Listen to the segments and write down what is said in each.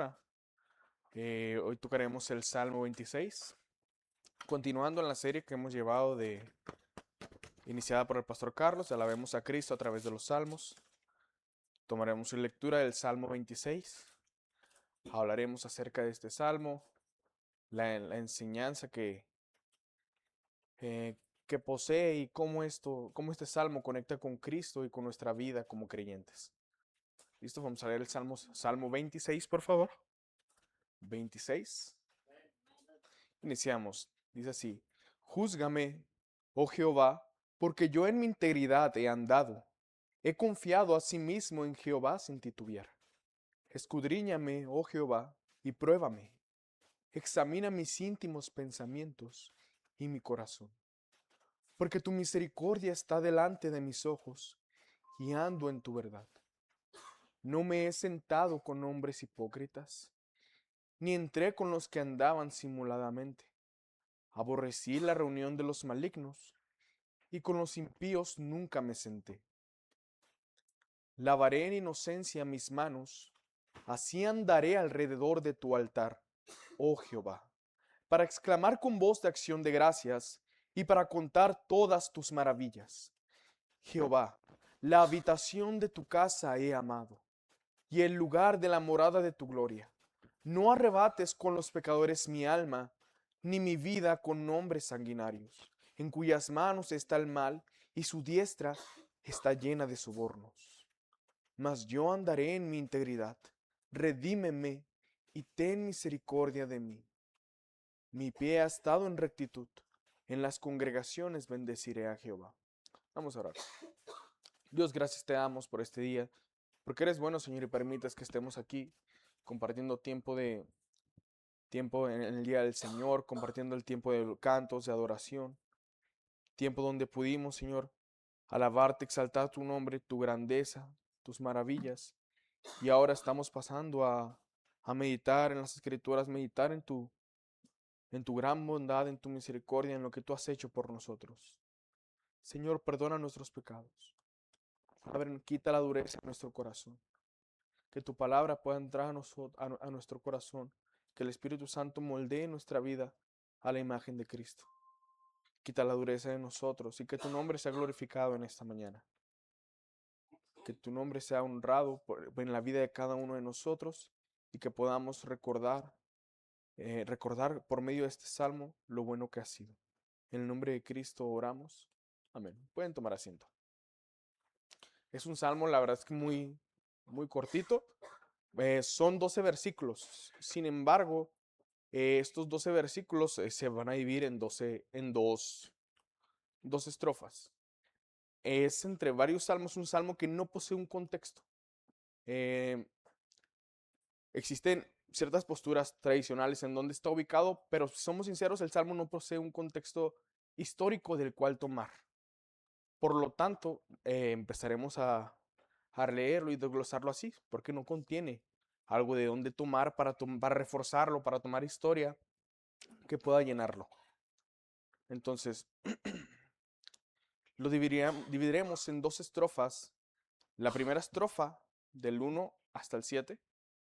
Escritura. Hoy tocaremos el Salmo 26, continuando en la serie que hemos llevado iniciada por el Pastor Carlos. Alabemos a Cristo a través de los Salmos. Tomaremos en lectura del Salmo 26. Hablaremos acerca de este Salmo, la enseñanza eh, que posee y cómo este Salmo conecta con Cristo y con nuestra vida como creyentes. ¿Listo? Vamos a leer el Salmo 26, por favor. 26. Iniciamos. Dice así: Júzgame, oh Jehová, porque yo en mi integridad he andado. He confiado asimismo en Jehová sin titubear. Escudriñame, oh Jehová, y pruébame. Examina mis íntimos pensamientos y mi corazón. Porque tu misericordia está delante de mis ojos, y ando en tu verdad. No me he sentado con hombres hipócritas, ni entré con los que andaban simuladamente. Aborrecí la reunión de los malignos, y con los impíos nunca me senté. Lavaré en inocencia mis manos, así andaré alrededor de tu altar, oh Jehová, para exclamar con voz de acción de gracias y para contar todas tus maravillas. Jehová, la habitación de tu casa he amado, y el lugar de la morada de tu gloria. No arrebates con los pecadores mi alma, ni mi vida con hombres sanguinarios, en cuyas manos está el mal, y su diestra está llena de sobornos. Mas yo andaré en mi integridad, redímeme y ten misericordia de mí. Mi pie ha estado en rectitud, en las congregaciones bendeciré a Jehová. Vamos a orar. Dios, gracias te damos por este día, porque eres bueno, Señor, y permites que estemos aquí compartiendo tiempo en el día del Señor, compartiendo el tiempo de cantos, de adoración, tiempo donde pudimos, Señor, alabarte, exaltar tu nombre, tu grandeza, tus maravillas. Y ahora estamos pasando a meditar en las Escrituras, meditar en tu gran bondad, en tu misericordia, en lo que tú has hecho por nosotros. Señor, perdona nuestros pecados. Abre, quita la dureza de nuestro corazón. Que tu palabra pueda entrar a nuestro corazón. Que el Espíritu Santo moldee nuestra vida a la imagen de Cristo. Quita la dureza de nosotros y que tu nombre sea glorificado en esta mañana. Que tu nombre sea honrado en la vida de cada uno de nosotros y que podamos recordar por medio de este salmo lo bueno que ha sido. En el nombre de Cristo oramos. Amén. Pueden tomar asiento. Es un salmo, la verdad es que muy cortito. Son 12 versículos. Sin embargo, estos 12 versículos se van a dividir en dos estrofas. Es entre varios salmos un salmo que no posee un contexto. Eh, Existen ciertas posturas tradicionales en donde está ubicado, pero si somos sinceros, el salmo no posee un contexto histórico del cual tomar. Por lo tanto, empezaremos a leerlo y desglosarlo así, porque no contiene algo de dónde tomar para reforzarlo, para tomar historia que pueda llenarlo. Entonces, lo dividiremos en dos estrofas. La primera estrofa del 1 hasta el 7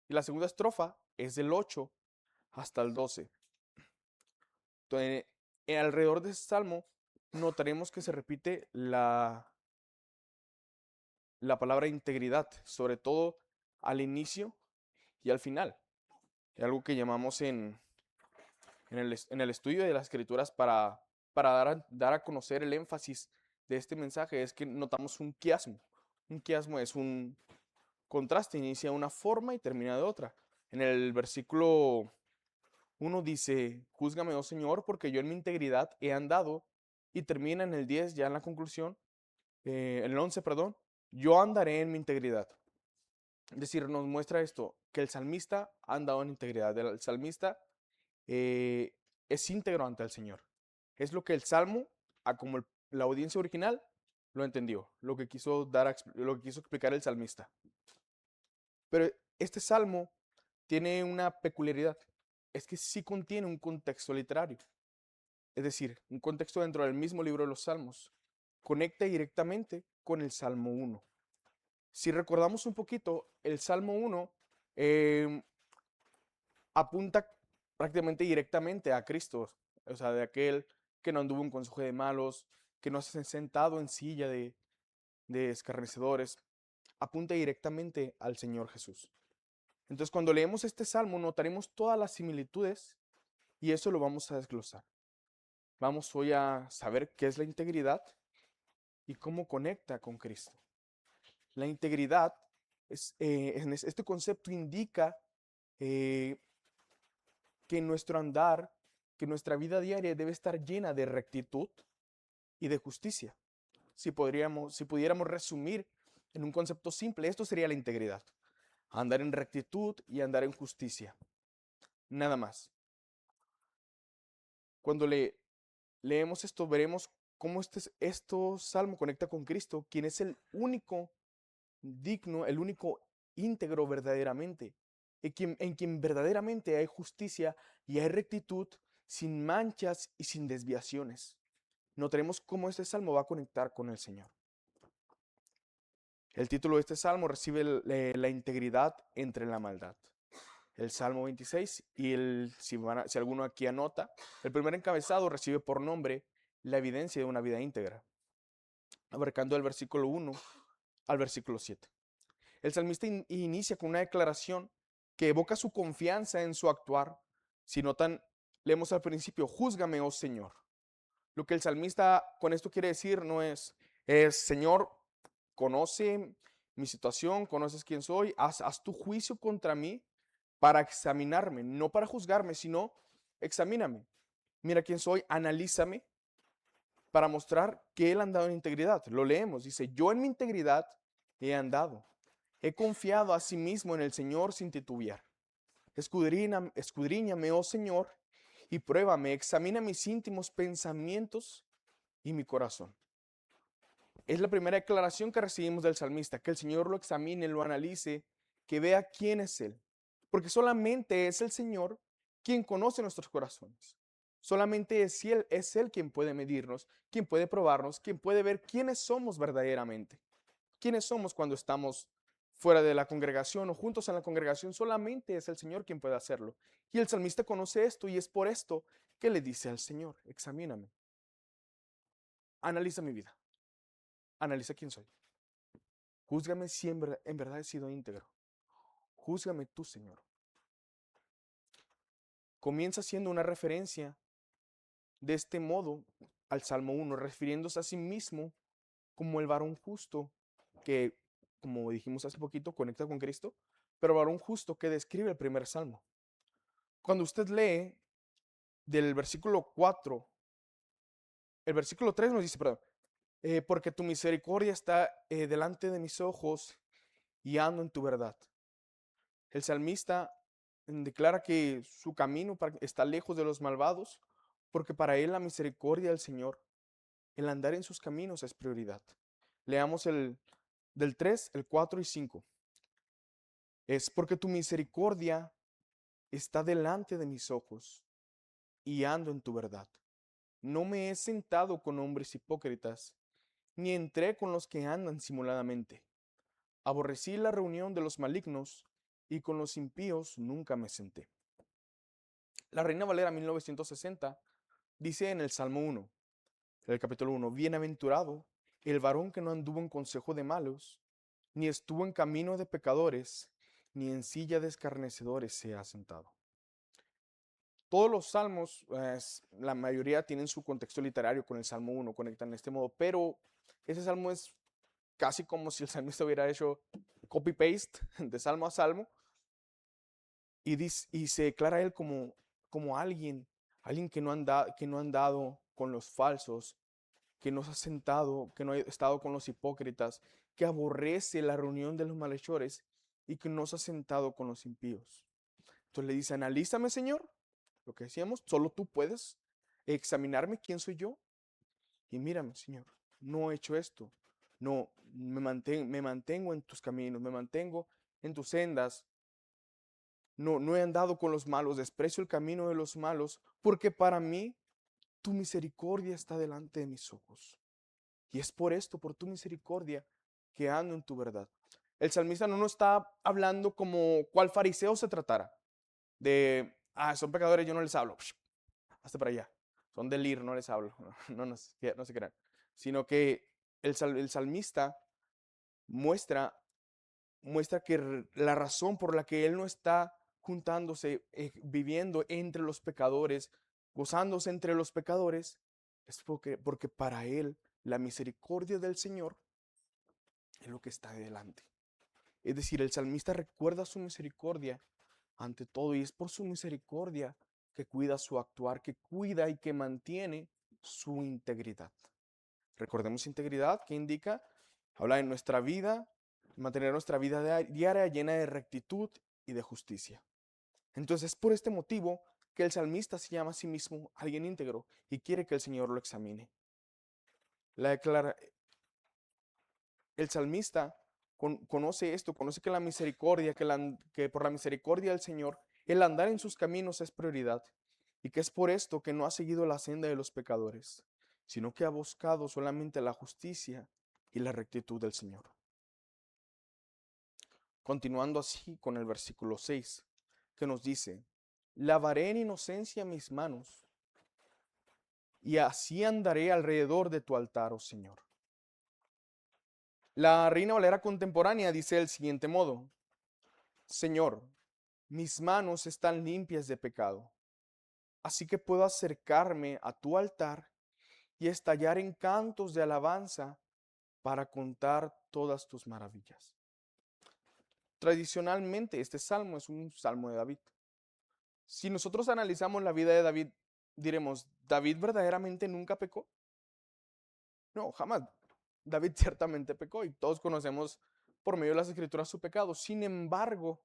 y la segunda estrofa es del 8 hasta el 12. Entonces, alrededor de este salmo notaremos que se repite la palabra integridad, sobre todo al inicio y al final. Es algo que llamamos en el estudio de las escrituras para dar a conocer el énfasis de este mensaje, es que notamos un quiasmo. Un quiasmo es un contraste, inicia de una forma y termina de otra. En el versículo 1 dice: Júzgame, oh Señor, porque yo en mi integridad he andado. Y termina en el 10, ya en la conclusión, en el 11, perdón, yo andaré en mi integridad. Es decir, nos muestra esto, que el salmista ha andado en integridad. El salmista eh, es íntegro ante el Señor. Es lo que el salmo, como la audiencia original, lo entendió, lo que quiso explicar el salmista. Pero este salmo tiene una peculiaridad, es que sí contiene un contexto literario, es decir, un contexto dentro del mismo libro de los Salmos. Conecta directamente con el Salmo 1. Si recordamos un poquito, el Salmo 1 apunta prácticamente directamente a Cristo, o sea, de aquel que no anduvo en consejo de malos, que no se ha sentado en silla de escarnecedores, apunta directamente al Señor Jesús. Entonces, cuando leemos este salmo, notaremos todas las similitudes y eso lo vamos a desglosar. Vamos hoy a saber qué es la integridad y cómo conecta con Cristo. La integridad, este concepto indica que nuestro andar, que nuestra vida diaria debe estar llena de rectitud y de justicia. Si pudiéramos resumir en un concepto simple, esto sería la integridad. Andar en rectitud y andar en justicia. Nada más. Cuando leemos esto, veremos cómo esto salmo conecta con Cristo, quien es el único digno, el único íntegro verdaderamente, en quien verdaderamente hay justicia y hay rectitud, sin manchas y sin desviaciones. Notaremos cómo este salmo va a conectar con el Señor. El título de este salmo recibe la integridad entre la maldad. El Salmo 26 y si alguno aquí anota, el primer encabezado recibe por nombre la evidencia de una vida íntegra, abarcando el versículo 1 al versículo 7. El salmista inicia con una declaración que evoca su confianza en su actuar. Si notan, leemos al principio, júzgame, oh Señor. Lo que el salmista con esto quiere decir no es Señor, conoce mi situación, conoces quién soy, haz tu juicio contra mí para examinarme, no para juzgarme, sino examíname. Mira quién soy, analízame para mostrar que él ha andado en integridad. Lo leemos, dice, yo en mi integridad he andado. He confiado a sí mismo en el Señor sin titubear. Escudriñame, oh Señor, y pruébame, examina mis íntimos pensamientos y mi corazón. Es la primera declaración que recibimos del salmista, que el Señor lo examine, lo analice, que vea quién es Él. Porque solamente es el Señor quien conoce nuestros corazones. Solamente es Él quien puede medirnos, quien puede probarnos, quien puede ver quiénes somos verdaderamente. Quiénes somos cuando estamos fuera de la congregación o juntos en la congregación. Solamente es el Señor quien puede hacerlo. Y el salmista conoce esto y es por esto que le dice al Señor, examíname, analiza mi vida, analiza quién soy. Júzgame si en verdad he sido íntegro. Júzgame tú, Señor. Comienza siendo una referencia de este modo al Salmo 1, refiriéndose a sí mismo como el varón justo que, como dijimos hace poquito, conecta con Cristo, pero varón justo que describe el primer salmo. Cuando usted lee del versículo 4, el versículo 3 nos dice, perdón, porque tu misericordia está delante de mis ojos y ando en tu verdad. El salmista declara que su camino está lejos de los malvados, porque para él la misericordia del Señor, el andar en sus caminos es prioridad. Leamos del 3, el 4 y 5. Es porque tu misericordia está delante de mis ojos y ando en tu verdad. No me he sentado con hombres hipócritas, ni entré con los que andan simuladamente. Aborrecí la reunión de los malignos y con los impíos nunca me senté. La Reina Valera 1960 dice en el Salmo 1, en el capítulo 1, bienaventurado el varón que no anduvo en consejo de malos, ni estuvo en camino de pecadores, ni en silla de escarnecedores se ha sentado. Todos los salmos, la mayoría tienen su contexto literario con el Salmo 1, conectan de este modo, pero ese salmo es casi como si el salmista hubiera hecho copy-paste de salmo a salmo y se declara a él como alguien que no ha andado con los falsos, que no se ha sentado, que no ha estado con los hipócritas, que aborrece la reunión de los malhechores y que no se ha sentado con los impíos. Entonces le dice, analízame, Señor, lo que decíamos, solo tú puedes examinarme quién soy yo. Y mírame, Señor, no he hecho esto. No, me mantengo en tus caminos, me mantengo en tus sendas. No he andado con los malos, desprecio el camino de los malos, porque para mí tu misericordia está delante de mis ojos. Y es por esto, por tu misericordia, que ando en tu verdad. El salmista no nos está hablando como cual fariseo se tratara. son pecadores, yo no les hablo. Hasta para allá. Son del ir, no les hablo. No se crean. Sino que el salmista muestra que la razón por la que él no está juntándose, viviendo entre los pecadores, gozándose entre los pecadores, es porque para él la misericordia del Señor es lo que está delante. Es decir, el salmista recuerda su misericordia ante todo, y es por su misericordia que cuida su actuar, que cuida y que mantiene su integridad. Recordemos integridad, que indica, habla de nuestra vida, mantener nuestra vida diaria llena de rectitud y de justicia. Entonces es por este motivo que el salmista se llama a sí mismo alguien íntegro y quiere que el Señor lo examine. El salmista conoce esto, conoce que la misericordia, que por la misericordia del Señor, el andar en sus caminos es prioridad, y que es por esto que no ha seguido la senda de los pecadores, sino que ha buscado solamente la justicia y la rectitud del Señor. Continuando así con el versículo 6, que nos dice: lavaré en inocencia mis manos, y así andaré alrededor de tu altar, oh Señor. La Reina Valera contemporánea dice del siguiente modo: Señor, mis manos están limpias de pecado, así que puedo acercarme a tu altar y estallar en cantos de alabanza para contar todas tus maravillas. Tradicionalmente, este salmo es un salmo de David. Si nosotros analizamos la vida de David, diremos: ¿David verdaderamente nunca pecó? No, jamás. David ciertamente pecó y todos conocemos por medio de las escrituras su pecado. Sin embargo,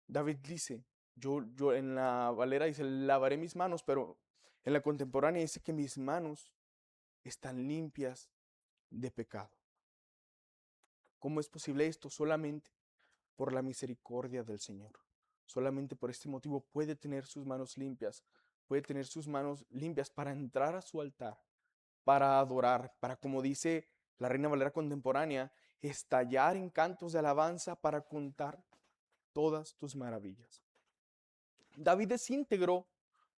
David dice, yo en la Valera dice, lavaré mis manos, pero en la contemporánea dice que mis manos están limpias de pecado. ¿Cómo es posible esto? Solamente por la misericordia del Señor. Solamente por este motivo puede tener sus manos limpias. Puede tener sus manos limpias para entrar a su altar, para adorar, para, como dice la Reina Valera contemporánea, estallar en cantos de alabanza para contar todas tus maravillas. David es íntegro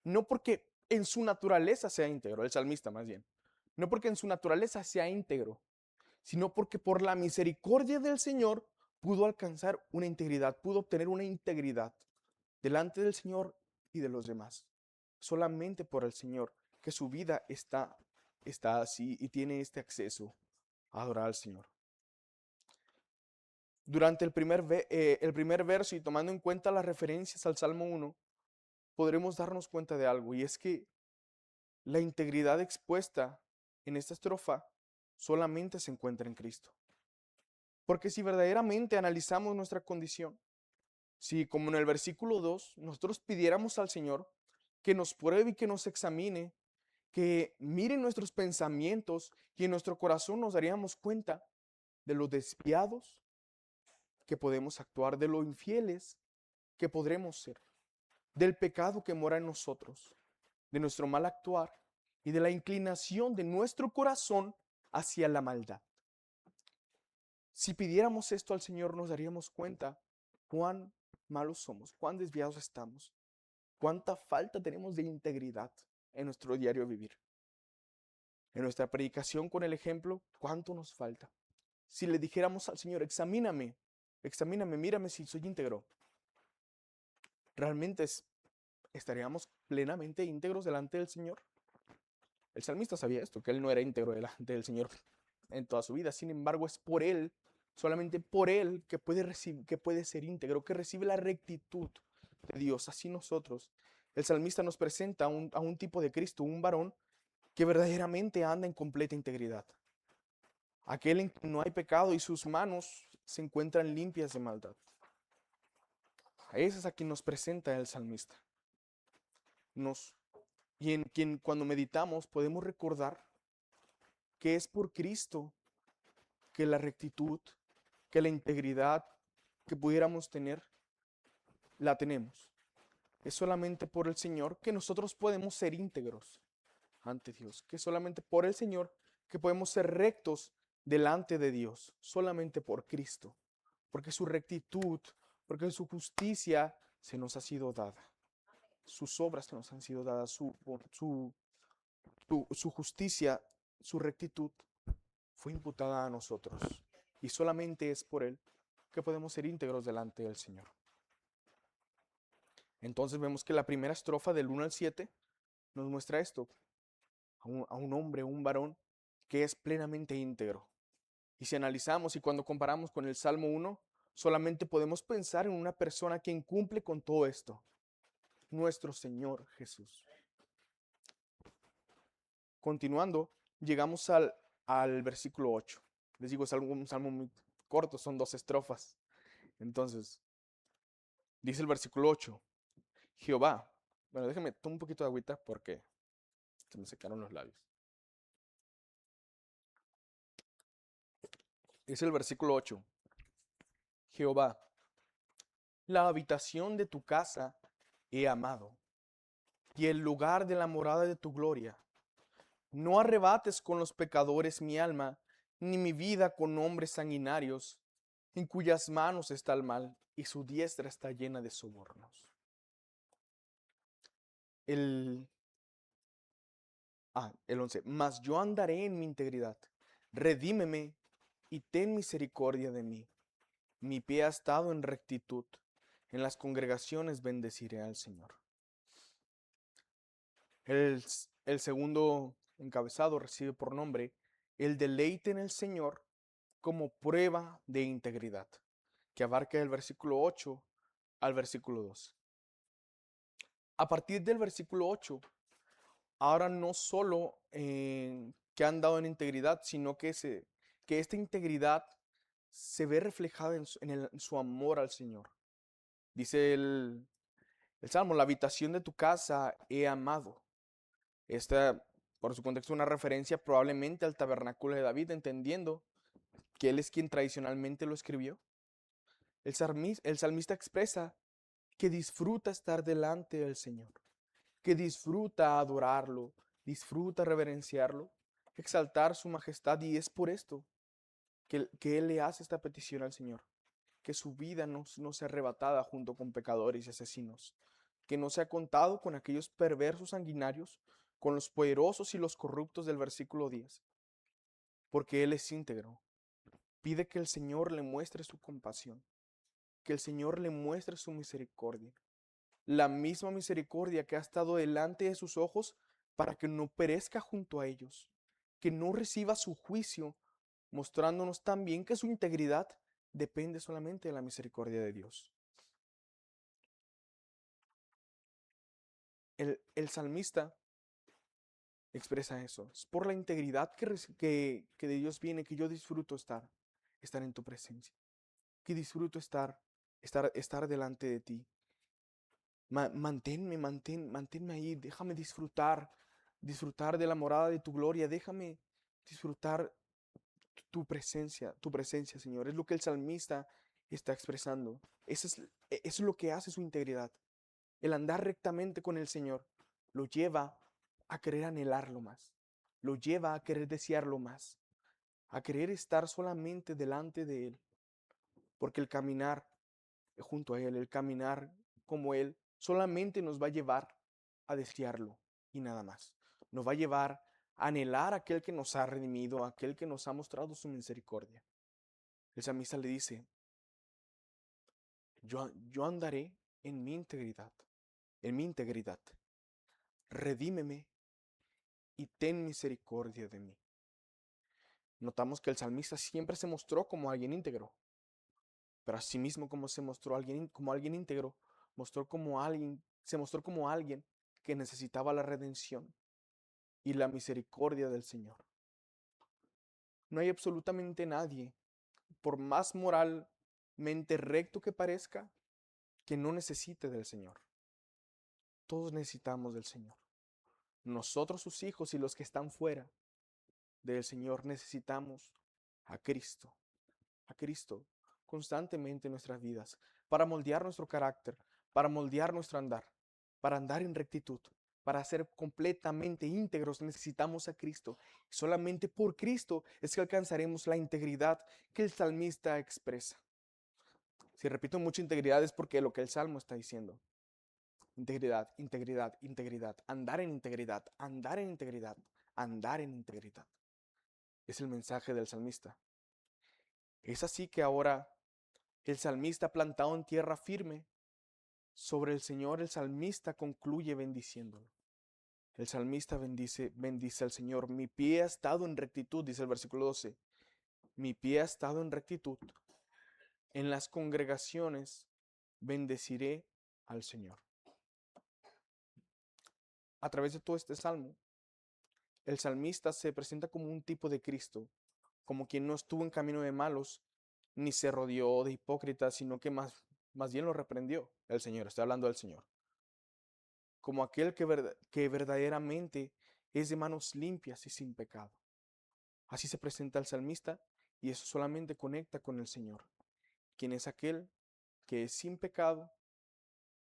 no porque en su naturaleza sea íntegro, el salmista más bien, no porque en su naturaleza sea íntegro, sino porque por la misericordia del Señor pudo alcanzar una integridad, pudo obtener una integridad delante del Señor y de los demás. Solamente por el Señor que su vida está así y tiene este acceso a adorar al Señor. Durante el primer verso, y tomando en cuenta las referencias al Salmo 1, podremos darnos cuenta de algo, y es que la integridad expuesta en esta estrofa solamente se encuentra en Cristo. Porque si verdaderamente analizamos nuestra condición, si como en el versículo 2 nosotros pidiéramos al Señor que nos pruebe y que nos examine, que mire nuestros pensamientos, y en nuestro corazón nos daríamos cuenta de lo desviados que podemos actuar, de lo infieles que podremos ser, del pecado que mora en nosotros, de nuestro mal actuar y de la inclinación de nuestro corazón hacia la maldad. Si pidiéramos esto al Señor, nos daríamos cuenta cuán malos somos, cuán desviados estamos, cuánta falta tenemos de integridad en nuestro diario vivir. En nuestra predicación con el ejemplo, cuánto nos falta. Si le dijéramos al Señor: examíname, mírame si soy íntegro, ¿realmente estaríamos plenamente íntegros delante del Señor? El salmista sabía esto, que él no era íntegro delante del Señor en toda su vida. Sin embargo, es por él, solamente por él, que puede ser íntegro, que recibe la rectitud de Dios. Así nosotros, el salmista nos presenta a un tipo de Cristo, un varón que verdaderamente anda en completa integridad. Aquel en que no hay pecado y sus manos se encuentran limpias de maldad. A ese es a quien nos presenta el salmista. Y en quien, cuando meditamos, podemos recordar que es por Cristo que la rectitud, que la integridad que pudiéramos tener, la tenemos. Es solamente por el Señor que nosotros podemos ser íntegros ante Dios, que solamente por el Señor que podemos ser rectos delante de Dios, solamente por Cristo, porque su rectitud, porque su justicia se nos ha sido dada. Sus obras nos han sido dadas, su justicia, su rectitud fue imputada a nosotros. Y solamente es por Él que podemos ser íntegros delante del Señor. Entonces vemos que la primera estrofa del 1 al 7 nos muestra esto. A un hombre, un varón que es plenamente íntegro. Y si analizamos y cuando comparamos con el Salmo 1, solamente podemos pensar en una persona que cumple con todo esto. Nuestro Señor Jesús. Continuando, llegamos al versículo 8. Les digo, es un salmo muy corto, son 2 estrofas. Entonces, dice el versículo 8, Jehová. Bueno, déjenme tomar un poquito de agüita porque se me secaron los labios. Dice el versículo 8, Jehová, la habitación de tu casa he amado, y el lugar de la morada de tu gloria. No arrebates con los pecadores mi alma, ni mi vida con hombres sanguinarios, en cuyas manos está el mal, y su diestra está llena de sobornos. El 11. Mas yo andaré en mi integridad. Redímeme y ten misericordia de mí. Mi pie ha estado en rectitud. En las congregaciones bendeciré al Señor. El segundo encabezado recibe por nombre el deleite en el Señor como prueba de integridad, que abarca el versículo 8 al versículo 2. A partir del versículo 8, ahora no solo que han dado en integridad, sino que esta integridad se ve reflejada en su amor al Señor. Dice el Salmo, la habitación de tu casa he amado. Esta, por su contexto, una referencia probablemente al tabernáculo de David, entendiendo que él es quien tradicionalmente lo escribió. El salmista expresa que disfruta estar delante del Señor, que disfruta adorarlo, disfruta reverenciarlo, exaltar su majestad, y es por esto que él le hace esta petición al Señor, que su vida no sea arrebatada junto con pecadores y asesinos, que no sea contado con aquellos perversos sanguinarios, con los poderosos y los corruptos del versículo 10, porque Él es íntegro. Pide que el Señor le muestre su compasión, que el Señor le muestre su misericordia, la misma misericordia que ha estado delante de sus ojos para que no perezca junto a ellos, que no reciba su juicio, mostrándonos también que su integridad depende solamente de la misericordia de Dios. El salmista expresa eso. Es por la integridad que de Dios viene que yo disfruto estar en tu presencia, que disfruto estar delante de ti. Manténme ahí, déjame disfrutar de la morada de tu gloria, déjame disfrutar tu presencia, Señor. Es lo que el salmista está expresando. Eso es lo que hace su integridad. El andar rectamente con el Señor lo lleva a querer anhelarlo más, lo lleva a querer desearlo más, a querer estar solamente delante de Él, porque el caminar junto a Él, el caminar como Él, solamente nos va a llevar a desearlo y nada más. Nos va a llevar a anhelar a aquel que nos ha redimido, a aquel que nos ha mostrado su misericordia. El salmista le dice, yo andaré en mi integridad, en mi integridad. Redímeme y ten misericordia de mí. Notamos que el salmista siempre se mostró como alguien íntegro, pero asimismo como se mostró como alguien íntegro, se mostró como alguien que necesitaba la redención y la misericordia del Señor. No hay absolutamente nadie, por más moralmente recto que parezca, que no necesite del Señor. Todos necesitamos del Señor. Nosotros, sus hijos, y los que están fuera del Señor, necesitamos a Cristo constantemente en nuestras vidas, para moldear nuestro carácter, para moldear nuestro andar, para andar en rectitud, para ser completamente íntegros. Necesitamos a Cristo. Solamente por Cristo es que alcanzaremos la integridad que el salmista expresa. Si repito mucho integridad es porque lo que el Salmo está diciendo. Integridad, integridad, integridad. Andar en integridad, andar en integridad, andar en integridad. Es el mensaje del salmista. Es así que ahora el salmista plantado en tierra firme sobre el Señor, el salmista concluye bendiciéndolo. El salmista bendice al Señor. Mi pie ha estado en rectitud, dice el versículo 12. Mi pie ha estado en rectitud. En las congregaciones bendeciré al Señor. A través de todo este salmo, el salmista se presenta como un tipo de Cristo, como quien no estuvo en camino de malos, ni se rodeó de hipócritas, sino que más bien lo reprendió el Señor. Estoy hablando del Señor. Como aquel que verdaderamente es de manos limpias y sin pecado. Así se presenta el salmista y eso solamente conecta con el Señor, quien es aquel que es sin pecado,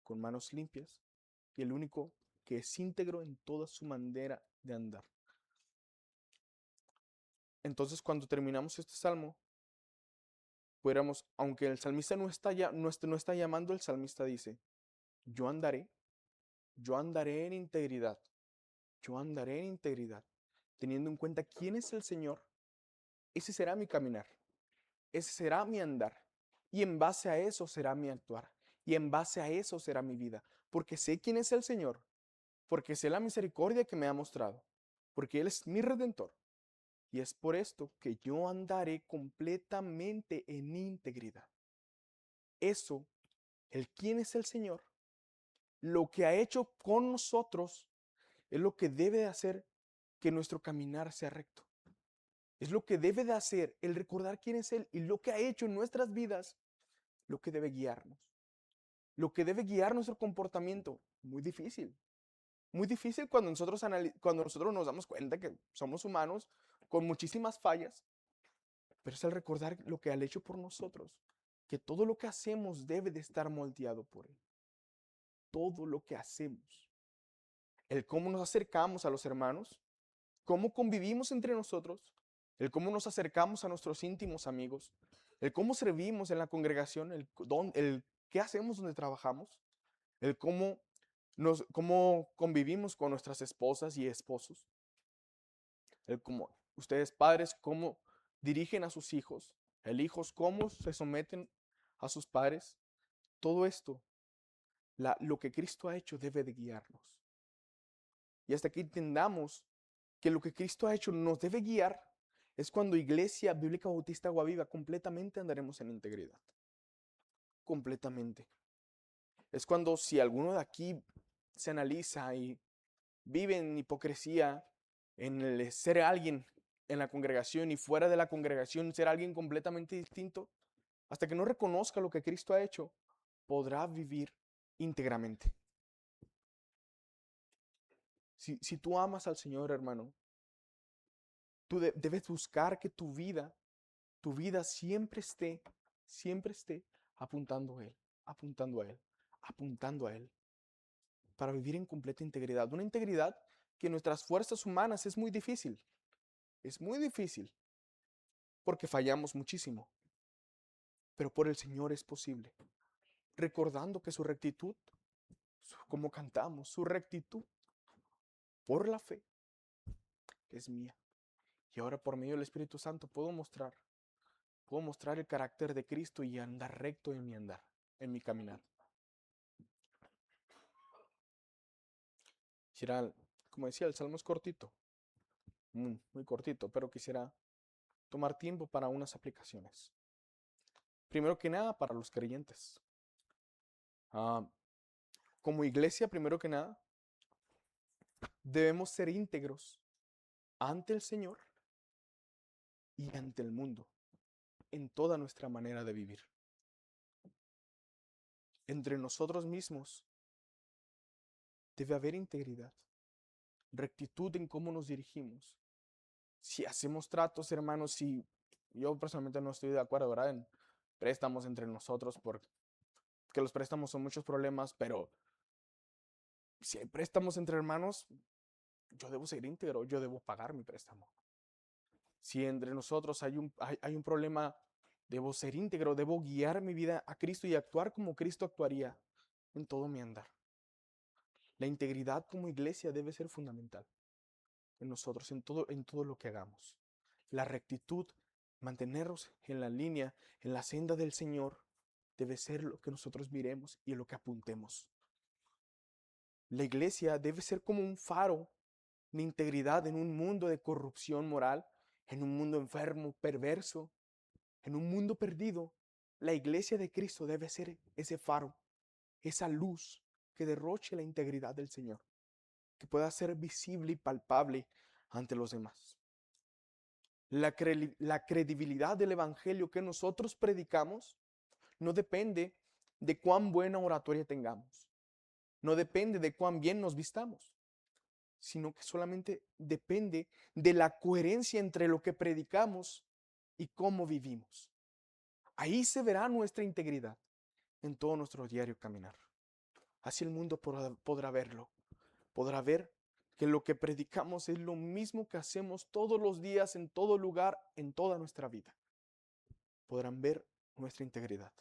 con manos limpias, y el único que es íntegro en toda su manera de andar. Entonces, cuando terminamos este salmo, pudiéramos, aunque el salmista no está llamando, el salmista dice, yo andaré en integridad, yo andaré en integridad, teniendo en cuenta quién es el Señor. Ese será mi caminar, ese será mi andar, y en base a eso será mi actuar, y en base a eso será mi vida, porque sé quién es el Señor, porque sé la misericordia que me ha mostrado, porque Él es mi redentor, y es por esto que yo andaré completamente en integridad. Eso, el quién es el Señor, lo que ha hecho con nosotros, es lo que debe de hacer que nuestro caminar sea recto. Es lo que debe de hacer el recordar quién es Él y lo que ha hecho en nuestras vidas, lo que debe guiarnos. Lo que debe guiar nuestro comportamiento. Muy difícil. Muy difícil cuando nosotros nos damos cuenta que somos humanos con muchísimas fallas, pero es el recordar lo que ha hecho por nosotros, que todo lo que hacemos debe de estar moldeado por Él. Todo lo que hacemos. El cómo nos acercamos a los hermanos, cómo convivimos entre nosotros, el cómo nos acercamos a nuestros íntimos amigos, el cómo servimos en la congregación, el qué hacemos donde trabajamos, el cómo convivimos con nuestras esposas y esposos, el cómo ustedes padres, cómo dirigen a sus hijos, el hijos, cómo se someten a sus padres. Todo esto, lo que Cristo ha hecho debe de guiarnos. Y hasta que entendamos que lo que Cristo ha hecho nos debe guiar, es cuando Iglesia Bíblica Bautista Agua Viva completamente andaremos en integridad. Completamente. Es cuando si alguno de aquí se analiza y vive en hipocresía, en el ser alguien en la congregación y fuera de la congregación, ser alguien completamente distinto, hasta que no reconozca lo que Cristo ha hecho, podrá vivir íntegramente. Si tú amas al Señor, hermano, tú debes buscar que tu vida siempre esté apuntando a Él, apuntando a Él, apuntando a Él, para vivir en completa integridad. Una integridad que en nuestras fuerzas humanas es muy difícil, porque fallamos muchísimo, pero por el Señor es posible, recordando que su rectitud, como cantamos, su rectitud por la fe es mía. Y ahora por medio del Espíritu Santo puedo mostrar el carácter de Cristo y andar recto en mi andar, en mi caminar. Quisiera, como decía, el salmo es cortito, muy cortito, pero quisiera tomar tiempo para unas aplicaciones. Primero que nada, para los creyentes. Como iglesia, primero que nada, debemos ser íntegros ante el Señor y ante el mundo, en toda nuestra manera de vivir. Entre nosotros mismos debe haber integridad, rectitud en cómo nos dirigimos. Si hacemos tratos, hermanos, si yo personalmente no estoy de acuerdo, ¿verdad?, en préstamos entre nosotros, porque los préstamos son muchos problemas, pero si hay préstamos entre hermanos, yo debo ser íntegro, yo debo pagar mi préstamo. Si entre nosotros hay un problema Debo ser íntegro, debo guiar mi vida a Cristo y actuar como Cristo actuaría en todo mi andar. La integridad como iglesia debe ser fundamental en nosotros, en todo lo que hagamos. La rectitud, mantenernos en la línea, en la senda del Señor, debe ser lo que nosotros miremos y lo que apuntemos. La iglesia debe ser como un faro de integridad en un mundo de corrupción moral, en un mundo enfermo, perverso, en un mundo perdido. La iglesia de Cristo debe ser ese faro, esa luz que derroche la integridad del Señor, que pueda ser visible y palpable ante los demás. La credibilidad del evangelio que nosotros predicamos no depende de cuán buena oratoria tengamos, no depende de cuán bien nos vistamos, sino que solamente depende de la coherencia entre lo que predicamos y cómo vivimos. Ahí se verá nuestra integridad en todo nuestro diario caminar. Así el mundo podrá verlo, podrá ver que lo que predicamos es lo mismo que hacemos todos los días, en todo lugar, en toda nuestra vida. Podrán ver nuestra integridad.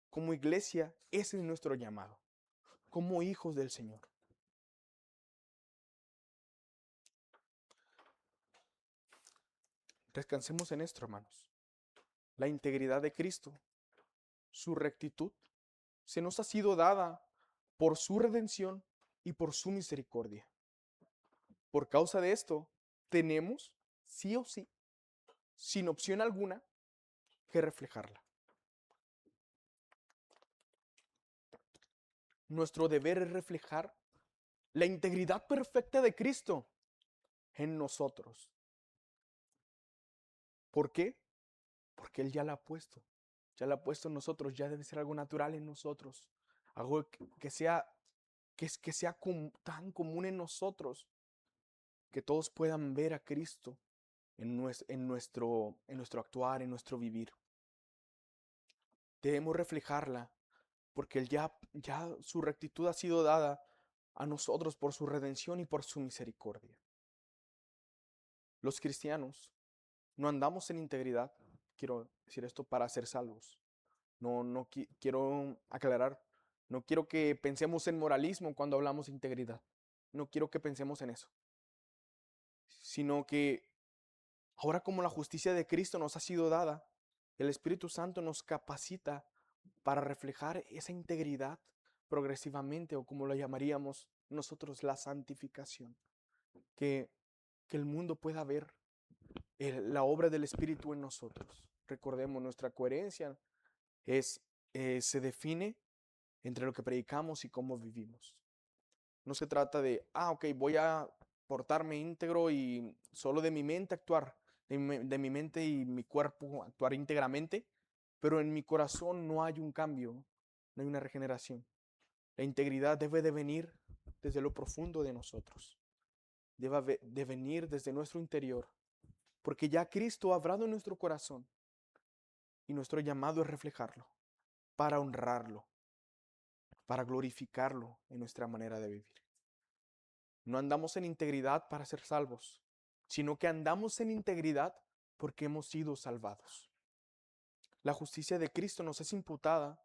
Como iglesia, ese es nuestro llamado, como hijos del Señor. Descansemos en esto, hermanos. La integridad de Cristo, su rectitud, se nos ha sido dada por su redención y por su misericordia. Por causa de esto, tenemos, sí o sí, sin opción alguna, que reflejarla. Nuestro deber es reflejar la integridad perfecta de Cristo en nosotros. ¿Por qué? Porque Él ya la ha puesto. Ya la ha puesto en nosotros, ya debe ser algo natural en nosotros. Algo que sea tan común en nosotros que todos puedan ver a Cristo en nuestro actuar, en nuestro vivir. Debemos reflejarla porque Él ya su rectitud ha sido dada a nosotros por su redención y por su misericordia. Los cristianos no andamos en integridad, quiero decir esto, para ser salvos. No quiero aclarar, no quiero que pensemos en moralismo cuando hablamos de integridad. No quiero que pensemos en eso. Sino que ahora como la justicia de Cristo nos ha sido dada, el Espíritu Santo nos capacita para reflejar esa integridad progresivamente, o como lo llamaríamos nosotros, la santificación. Que el mundo pueda ver la obra del Espíritu en nosotros. Recordemos, nuestra coherencia se define entre lo que predicamos y cómo vivimos. No se trata de, ok, voy a portarme íntegro y solo de mi mente actuar, de mi mente y mi cuerpo actuar íntegramente, pero en mi corazón no hay un cambio, no hay una regeneración. La integridad debe de venir desde lo profundo de nosotros, debe de venir desde nuestro interior, porque ya Cristo ha obrado en nuestro corazón y nuestro llamado es reflejarlo, para honrarlo, para glorificarlo en nuestra manera de vivir. No andamos en integridad para ser salvos, sino que andamos en integridad porque hemos sido salvados. La justicia de Cristo nos es imputada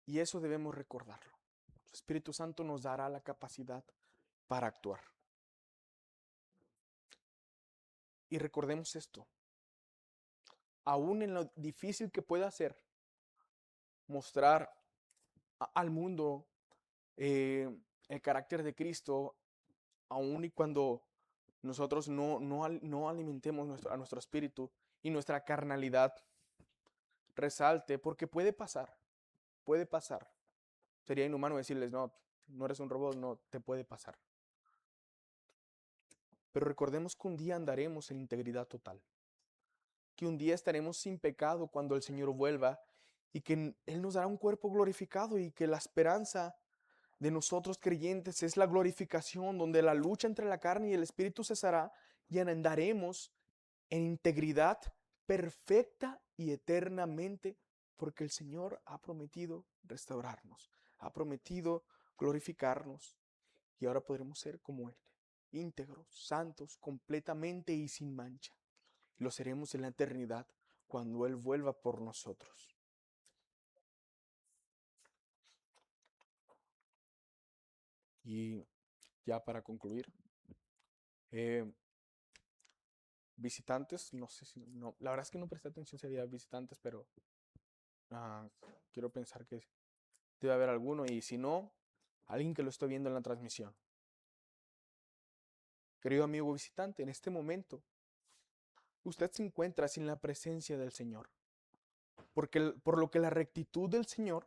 y eso debemos recordarlo. El Espíritu Santo nos dará la capacidad para actuar. Y recordemos esto, aún en lo difícil que pueda ser mostrar al mundo el carácter de Cristo, aun y cuando nosotros no alimentemos a nuestro espíritu y nuestra carnalidad resalte, porque puede pasar. Sería inhumano decirles, no eres un robot, no, te puede pasar. Pero recordemos que un día andaremos en integridad total, que un día estaremos sin pecado cuando el Señor vuelva y que Él nos dará un cuerpo glorificado y que la esperanza de nosotros creyentes es la glorificación, donde la lucha entre la carne y el espíritu cesará y andaremos en integridad perfecta y eternamente, porque el Señor ha prometido restaurarnos, ha prometido glorificarnos y ahora podremos ser como Él, íntegros, santos, completamente y sin mancha. Y lo seremos en la eternidad cuando Él vuelva por nosotros. Y ya para concluir, visitantes, no sé si, no, la verdad es que no presté atención si había visitantes, pero quiero pensar que debe haber alguno, y si no, alguien que lo esté viendo en la transmisión. Querido amigo visitante, en este momento, usted se encuentra sin la presencia del Señor, por lo que la rectitud del Señor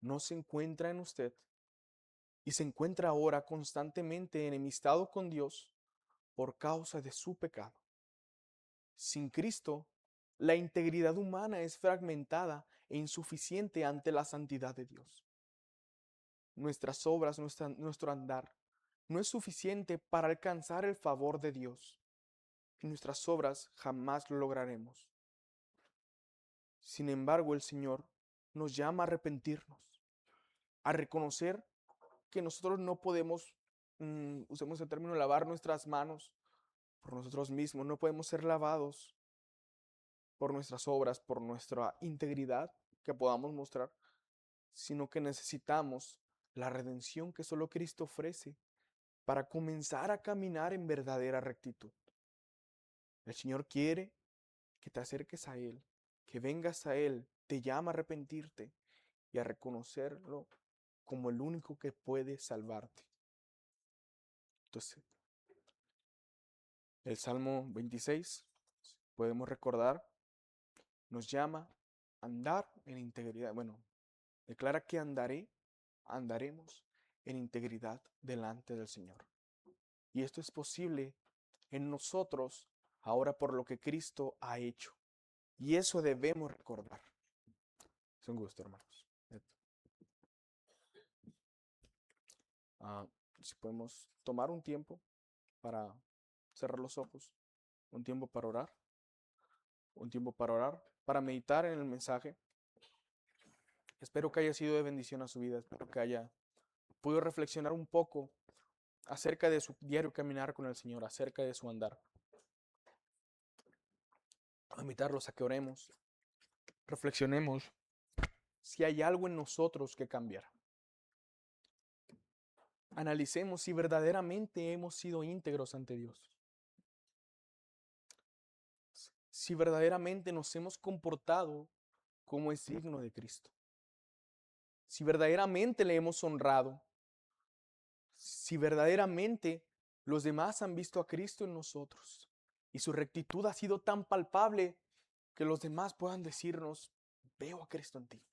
no se encuentra en usted, y se encuentra ahora constantemente enemistado con Dios por causa de su pecado. Sin Cristo, la integridad humana es fragmentada e insuficiente ante la santidad de Dios. Nuestras obras, nuestro andar, no es suficiente para alcanzar el favor de Dios. Y nuestras obras jamás lo lograremos. Sin embargo, el Señor nos llama a arrepentirnos, a reconocer que nosotros no podemos, usemos el término, lavar nuestras manos por nosotros mismos. No podemos ser lavados por nuestras obras, por nuestra integridad que podamos mostrar, sino que necesitamos la redención que solo Cristo ofrece para comenzar a caminar en verdadera rectitud. El Señor quiere que te acerques a Él, que vengas a Él, te llama a arrepentirte y a reconocerlo como el único que puede salvarte. Entonces, el Salmo 26, podemos recordar, nos llama a andar en integridad. Bueno, declara que andaremos en integridad delante del Señor. Y esto es posible en nosotros ahora por lo que Cristo ha hecho. Y eso debemos recordar. Es un gusto, hermanos. Si podemos tomar un tiempo para cerrar los ojos, un tiempo para orar, para meditar en el mensaje. Espero que haya sido de bendición a su vida, espero que haya podido reflexionar un poco acerca de su diario caminar con el Señor, acerca de su andar. A invitarlos a que oremos, reflexionemos si hay algo en nosotros que cambiar. Analicemos si verdaderamente hemos sido íntegros ante Dios. Si verdaderamente nos hemos comportado como es digno de Cristo. Si verdaderamente le hemos honrado. Si verdaderamente los demás han visto a Cristo en nosotros y su rectitud ha sido tan palpable que los demás puedan decirnos, veo a Cristo en ti.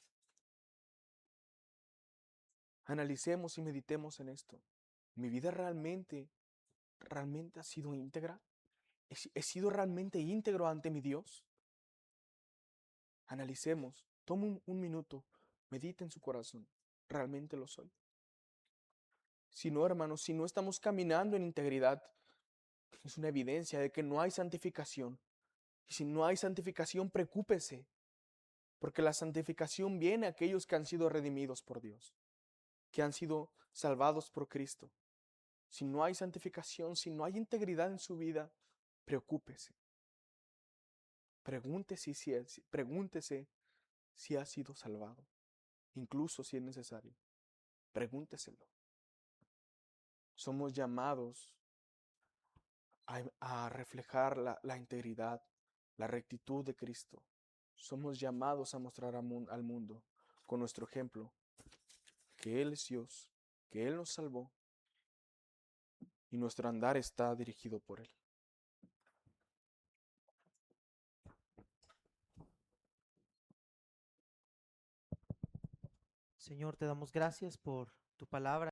Analicemos y meditemos en esto. ¿Mi vida realmente ha sido íntegra? ¿He sido realmente íntegro ante mi Dios? Analicemos, tome un minuto, medite en su corazón. ¿Realmente lo soy? Si no, hermanos, si no estamos caminando en integridad, es una evidencia de que no hay santificación. Y si no hay santificación, preocúpese, porque la santificación viene a aquellos que han sido redimidos por Dios, que han sido salvados por Cristo. Si no hay santificación, si no hay integridad en su vida, preocúpese. Pregúntese si ha sido salvado, incluso si es necesario. Pregúnteselo. Somos llamados a reflejar la integridad, la rectitud de Cristo. Somos llamados a mostrar al mundo con nuestro ejemplo que Él es Dios, que Él nos salvó y nuestro andar está dirigido por Él. Señor, te damos gracias por tu palabra.